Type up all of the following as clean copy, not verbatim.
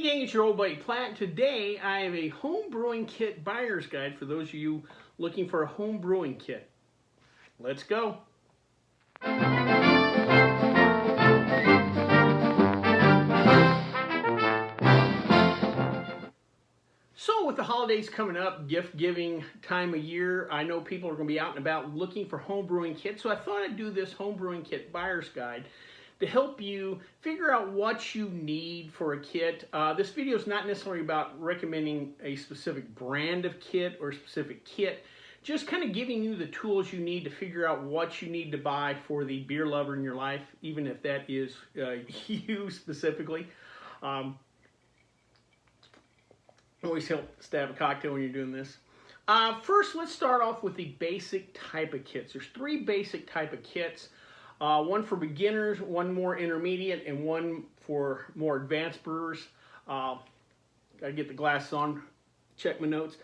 Hey gang, it's your old buddy Platt. Today I have a home brewing kit buyer's guide for those of you looking for a home brewing kit. Let's go. So with the holidays coming up, gift giving time of year, I know people are going to be out and about looking for home brewing kits. So I thought I'd do this home brewing kit buyer's guide to help you figure out what you need for a kit. This video is not necessarily about recommending a specific brand of kit or a specific kit, just kind of giving you the tools you need to figure out what you need to buy for the beer lover in your life, even if that is you specifically. Always helps to have a cocktail when you're doing this. First, let's start off with the basic type of kits. There's three basic type of kits. One for beginners, one more intermediate, and one for more advanced brewers. Gotta get the glasses on, check my notes.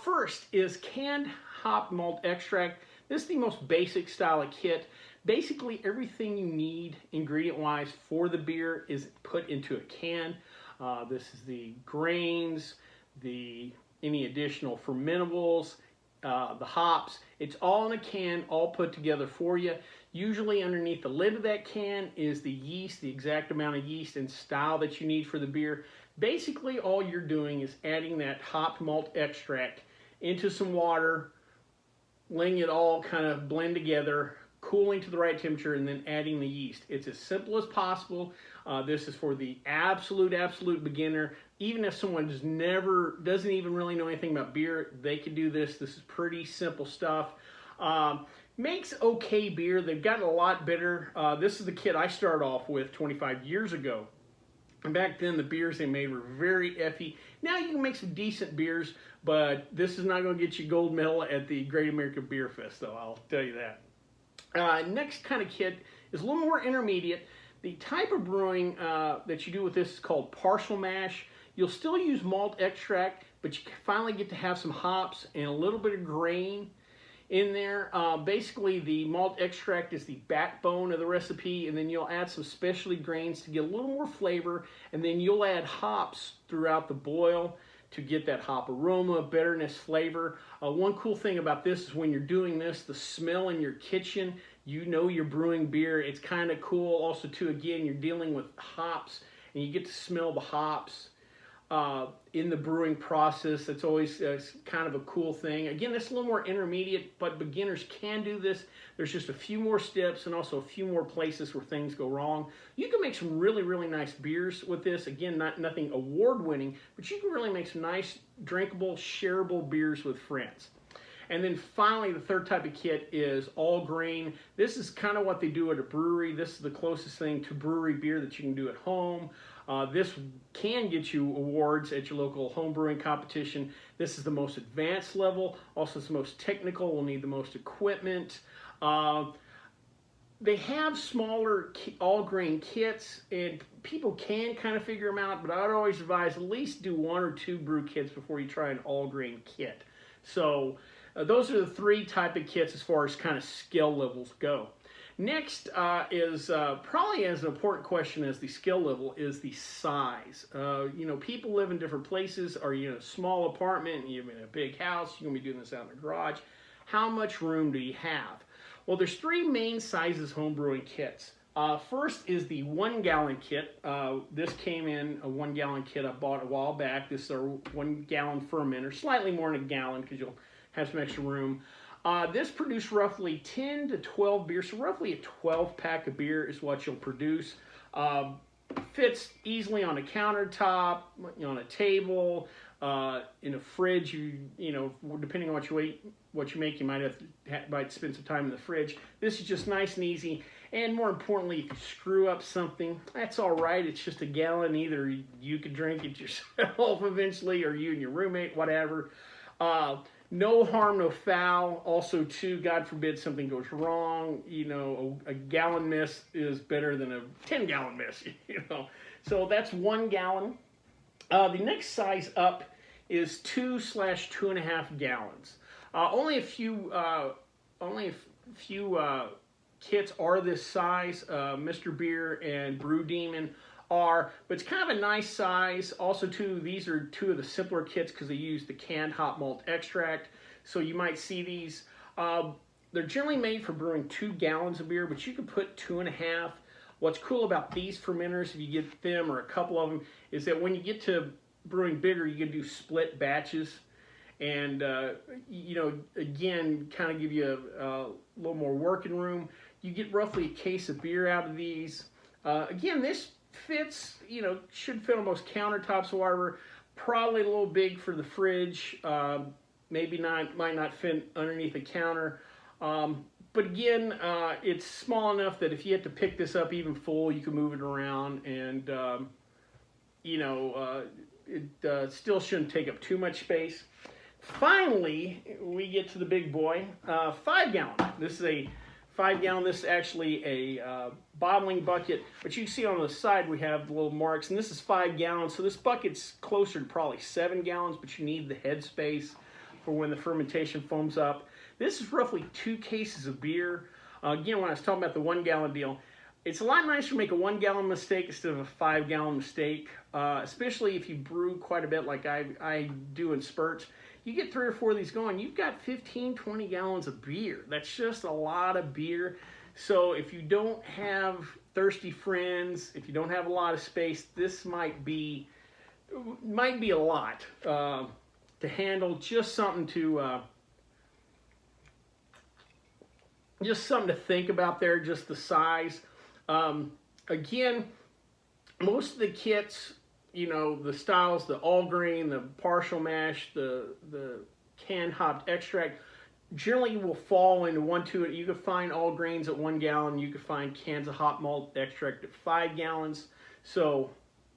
First is canned hop malt extract. This is the most basic style of kit. Basically everything you need ingredient-wise for the beer is put into a can. This is the grains, any additional fermentables, the hops. It's all in a can, all put together for you. Usually underneath the lid of that can is the yeast, the exact amount of yeast and style that you need for the beer. Basically all you're doing is adding that hopped malt extract into some water, letting it all kind of blend together, cooling to the right temperature, and then adding the yeast. It's as simple as possible. This is for the absolute beginner. Even if someone doesn't even really know anything about beer, they can do this. This is pretty simple stuff. Makes okay beer. They've gotten a lot better. This is the kit I started off with 25 years ago. And back then the beers they made were very effy. Now you can make some decent beers, but this is not going to get you gold medal at the Great American Beer Fest, though, I'll tell you that. Next kind of kit is a little more intermediate. The type of brewing that you do with this is called partial mash. You'll still use malt extract, but you finally get to have some hops and a little bit of grain in there. Basically, the malt extract is the backbone of the recipe, and then you'll add some specialty grains to get a little more flavor, and then you'll add hops throughout the boil to get that hop aroma, bitterness, flavor. One cool thing about this is when you're doing this, the smell in your kitchen, you know you're brewing beer. It's kind of cool. Also, too, again, you're dealing with hops, and you get to smell the hops in the brewing process. That's always kind of a cool thing. Again, this is a little more intermediate, but beginners can do this. There's just a few more steps and also a few more places where things go wrong. You can make some really nice beers with this. Again, nothing award-winning, but you can really make some nice, drinkable, shareable beers with friends. And then finally, the third type of kit is all grain. This is kind of what they do at a brewery. This is the closest thing to brewery beer that you can do at home. This can get you awards at your local home brewing competition. This is the most advanced level. Also, it's the most technical. We'll need the most equipment. They have smaller all-grain kits, and people can kind of figure them out, but I would always advise at least do 1 or 2 brew kits before you try an all-grain kit. So those are the three type of kits as far as kind of skill levels go. Next is probably as an important question as the skill level is the size. You know, people live in different places. Are you in a small apartment? You're in a big house. You're going to be doing this out in the garage. How much room do you have? Well, there's 3 main sizes home brewing kits. First is the 1 gallon kit. This came in a 1 gallon kit I bought a while back. This is our 1 gallon fermenter, slightly more than a gallon because you'll have some extra room. This produced roughly 10 to 12 beers, so roughly a 12 pack of beer is what you'll produce. Fits easily on a countertop, on a table, in a fridge. You know, depending on what you make, you might spend some time in the fridge. This is just nice and easy, and more importantly, if you screw up something, that's all right. It's just a gallon. Either you could drink it yourself eventually, or you and your roommate, whatever. No harm, no foul. Also, too, God forbid something goes wrong. You know, a gallon miss is better than a 10-gallon miss. You know, so that's 1 gallon. The next size up is 2/2.5 gallons. Only a few kits are this size. Mr. Beer and Brew Demon are, but it's kind of a nice size. Also, too, these are two of the simpler kits because they use the canned hop malt extract. So you might see these. They're generally made for brewing 2 gallons of beer, but you can put 2.5. What's cool about these fermenters, if you get them or a couple of them, is that when you get to brewing bigger, you can do split batches. And, you know, again, kind of give you a little more working room. You get roughly a case of beer out of these. Again, this fits, you know, should fit on most countertops or whatever. Probably a little big for the fridge. Maybe not, might not fit underneath the counter. But again, it's small enough that if you have to pick this up even full, you can move it around, and you know, it still shouldn't take up too much space. Finally, we get to the big boy, 5 gallon. This is a 5 gallon. This is actually a bottling bucket, but you can see on the side we have the little marks, and this is 5 gallons. So this bucket's closer to probably 7 gallons, but you need the head space for when the fermentation foams up. This is roughly 2 cases of beer. Again, when I was talking about the 1 gallon deal, it's a lot nicer to make a 1 gallon mistake instead of a 5 gallon mistake, especially if you brew quite a bit like I do in spurts. You get 3 or 4 of these going, you've got 15, 20 gallons of beer. That's just a lot of beer. So if you don't have thirsty friends, if you don't have a lot of space, this might be a lot to handle. Just something to think about there, just the size. Again, most of the kits, you know, the styles, the all grain, the partial mash, the canned hopped extract, generally will fall into 1, 2. You can find all grains at 1 gallon. You can find cans of hop malt extract at 5 gallons. So,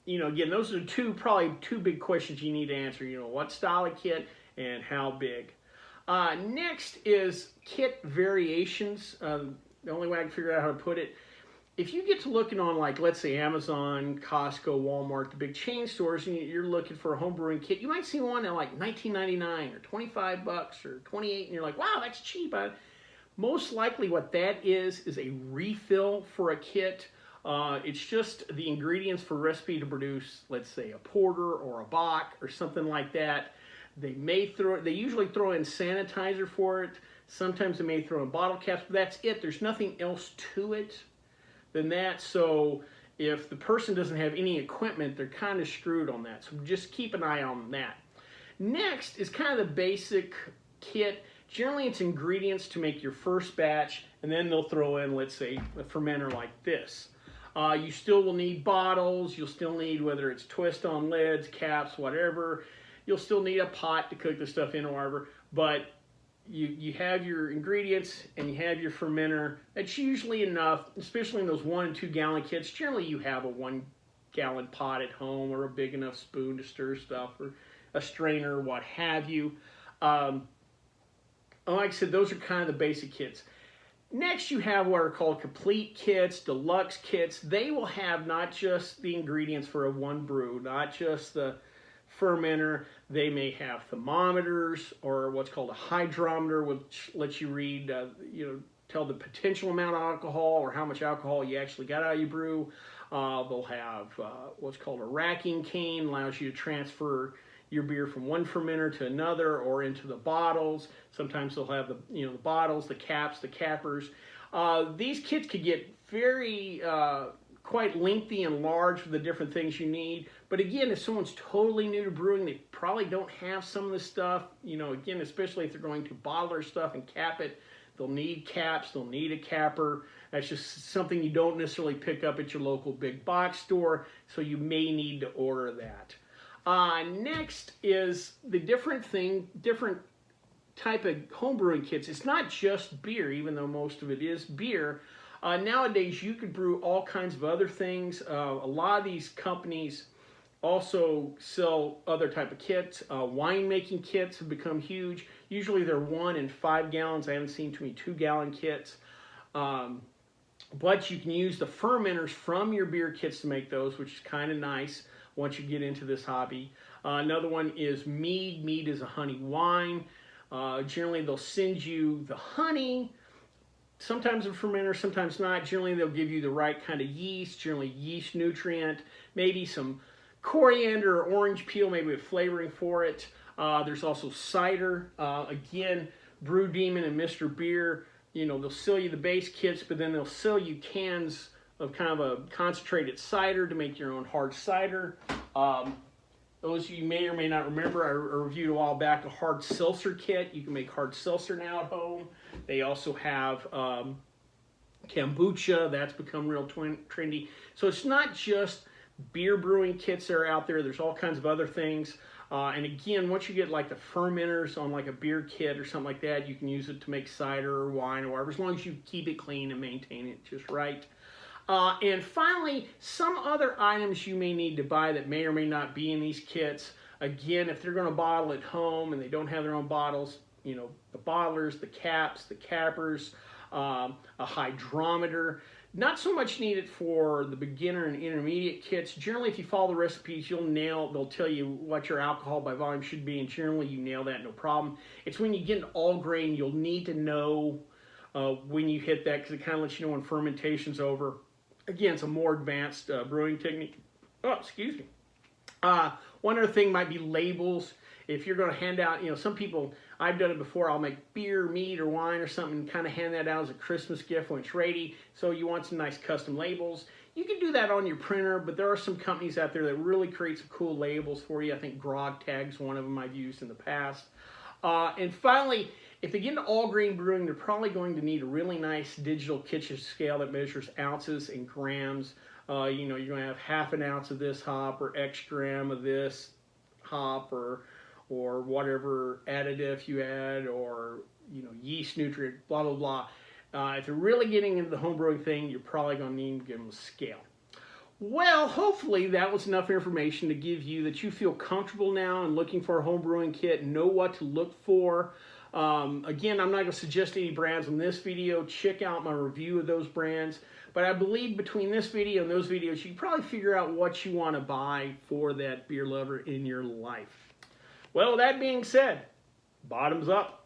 you know, again, those are probably two big questions you need to answer. You know, what style of kit and how big. Next is kit variations. The only way I can figure out how to put it, if you get to looking on, like, let's say Amazon, Costco, Walmart, the big chain stores, and you're looking for a home brewing kit, you might see one at like $19.99 or $25 or $28, and you're like, wow, that's cheap. Most likely what that is a refill for a kit. It's just the ingredients for a recipe to produce, let's say, a porter or a bock or something like that. They usually throw in sanitizer for it. Sometimes they may throw in bottle caps, but that's it. There's nothing else to it than that. So if the person doesn't have any equipment, they're kind of screwed on that. So just keep an eye on that. Next is kind of the basic kit. Generally, it's ingredients to make your first batch, and then they'll throw in, let's say, a fermenter like this. You still will need bottles. You'll still need, whether it's twist on lids, caps, whatever. You'll still need a pot to cook the stuff in or whatever, but you have your ingredients and you have your fermenter. That's usually enough, especially in those 1 and 2 gallon kits. Generally, you have a 1 gallon pot at home or a big enough spoon to stir stuff or a strainer, what have you. Like I said, those are kind of the basic kits. Next, you have what are called complete kits, deluxe kits. They will have not just the ingredients for a 1 brew, not just the fermenter. They may have thermometers or what's called a hydrometer, which lets you read, tell the potential amount of alcohol or how much alcohol you actually got out of your brew. They'll have what's called a racking cane, allows you to transfer your beer from one fermenter to another or into the bottles. Sometimes they'll have the bottles, the caps, the cappers. These kits could get very quite lengthy and large for the different things you need. But again, if someone's totally new to brewing, they probably don't have some of this stuff. Again, especially if they're going to bottle their stuff and cap it, they'll need caps, they'll need a capper. That's just something you don't necessarily pick up at your local big box store, so you may need to order that. Next is the different type of homebrewing kits. It's not just beer, even though most of it is beer. Nowadays, you could brew all kinds of other things. A lot of these companies also sell other type of kits. Winemaking kits have become huge. Usually they're 1 and 5 gallons. I haven't seen too many 2-gallon kits. But you can use the fermenters from your beer kits to make those, which is kind of nice once you get into this hobby. Another one is mead. Mead is a honey wine. Generally, they'll send you the honey sometimes a fermenter, sometimes not. Generally, they'll give you the right kind of yeast, generally yeast nutrient, maybe some coriander or orange peel, maybe a flavoring for it. There's also cider. Again, Brew Demon and Mr. Beer, you know, they'll sell you the base kits, but then they'll sell you cans of kind of a concentrated cider to make your own hard cider. Those you may or may not remember, I reviewed a while back a hard seltzer kit. You can make hard seltzer now at home. They also have kombucha. That's become real trendy. So it's not just beer brewing kits that are out there. There's all kinds of other things. And again, once you get like the fermenters on like a beer kit or something like that, you can use it to make cider or wine or whatever, as long as you keep it clean and maintain it just right. And finally, some other items you may need to buy that may or may not be in these kits. Again, if they're going to bottle at home and they don't have their own bottles, you know, the bottlers, the caps, the cappers, a hydrometer. Not so much needed for the beginner and intermediate kits. Generally, if you follow the recipes, you'll nail, they'll tell you what your alcohol by volume should be, and generally you nail that, no problem. It's when you get into all grain, you'll need to know when you hit that, because it kind of lets you know when fermentation's over. Again, it's a more advanced brewing technique. Oh, excuse me. One other thing might be labels. If you're going to hand out, you know, some people, I've done it before, I'll make beer, meat, or wine or something and kind of hand that out as a Christmas gift when it's ready. So you want some nice custom labels. You can do that on your printer, but there are some companies out there that really create some cool labels for you. I think Grog Tag's one of them I've used in the past. And finally, if they get into all grain brewing, they're probably going to need a really nice digital kitchen scale that measures ounces and grams. You know, you're going to have half an ounce of this hop or X gram of this hop or whatever additive you add, or, you know, yeast nutrient, blah, blah, blah. If you're really getting into the home brewing thing, you're probably going to need to give them a scale. Well, hopefully that was enough information to give you that you feel comfortable now and looking for a home brewing kit, know what to look for. Again, I'm not going to suggest any brands in this video. Check out my review of those brands. But I believe between this video and those videos, you can probably figure out what you want to buy for that beer lover in your life. Well, with that being said, bottoms up.